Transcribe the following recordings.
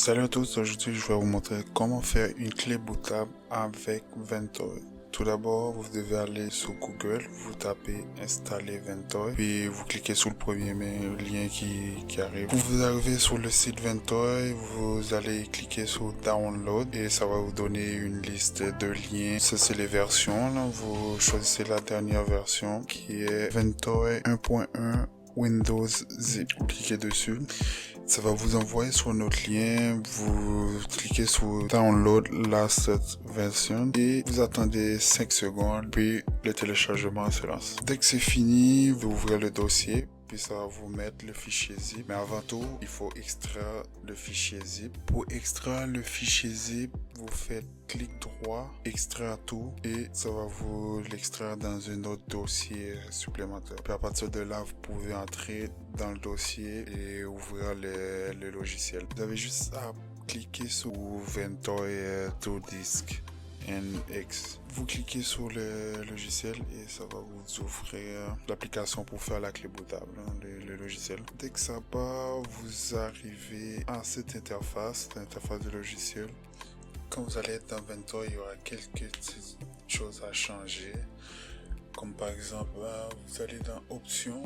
Salut à tous, aujourd'hui je vais vous montrer comment faire une clé bootable avec Ventoy. Tout d'abord, vous devez aller sur Google, vous tapez installer Ventoy, puis vous cliquez sur le premier lien qui arrive. Vous arrivez sur le site Ventoy, vous allez cliquer sur Download et ça va vous donner une liste de liens. Ça c'est les versions, là. Vous choisissez la dernière version qui est Ventoy 1.1 Windows Zip. Vous cliquez dessus. Ça va vous envoyer sur notre lien, vous cliquez sur Download Last Version et vous attendez 5 secondes, puis le téléchargement se lance. Dès que c'est fini, vous ouvrez le dossier, puis ça va vous mettre le fichier zip. Mais avant tout, il faut extraire le fichier zip. Pour extraire le fichier zip, vous faites clic droit, extraire tout, et ça va vous l'extraire dans un autre dossier supplémentaire. Puis à partir de là, vous pouvez entrer dans le dossier et ouvrir le logiciel. Vous avez juste à cliquer sur Ventoy to Disk NX. Vous cliquez sur le logiciel et ça va vous ouvrir l'application pour faire la clé bootable, le logiciel. Dès que ça part, vous arrivez à cette interface, l'interface du logiciel. Quand vous allez être dans Ventoy, il y aura quelques petites choses à changer. Comme par exemple, vous allez dans Options,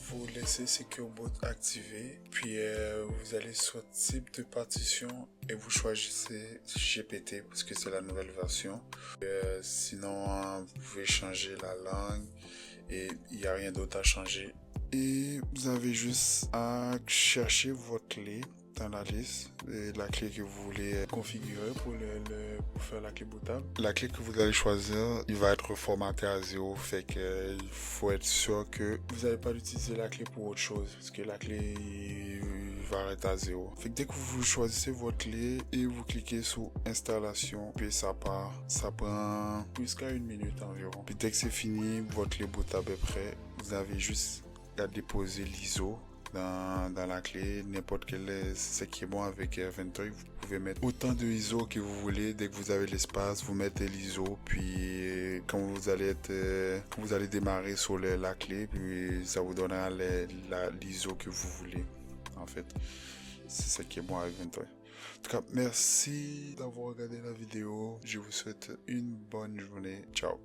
vous laissez Secure Boot activé, puis vous allez sur type de partition et vous choisissez GPT parce que c'est la nouvelle version. Sinon, vous pouvez changer la langue et il n'y a rien d'autre à changer. Et vous avez juste à chercher votre clé dans la liste, la clé que vous voulez configurer pour faire la clé bootable. La clé que vous allez choisir, il va être formaté à 0, fait que il faut être sûr que vous n'allez pas utiliser la clé pour autre chose, parce que la clé il va arrêter à 0. Fait que dès que vous choisissez votre clé et vous cliquez sur installation, puis ça part, ça prend jusqu'à 1 minute environ. Puis dès que c'est fini, votre clé bootable est prêt, vous avez juste à déposer l'ISO dans la clé, n'importe quel, ce qui est bon avec Ventoy. Vous pouvez mettre autant de ISO que vous voulez. Dès que vous avez l'espace, vous mettez l'ISO, puis quand vous allez démarrer sur la clé, puis ça vous donnera l'ISO que vous voulez. En fait, c'est ce qui est bon avec Ventoy. En tout cas, merci d'avoir regardé la vidéo. Je vous souhaite une bonne journée. Ciao.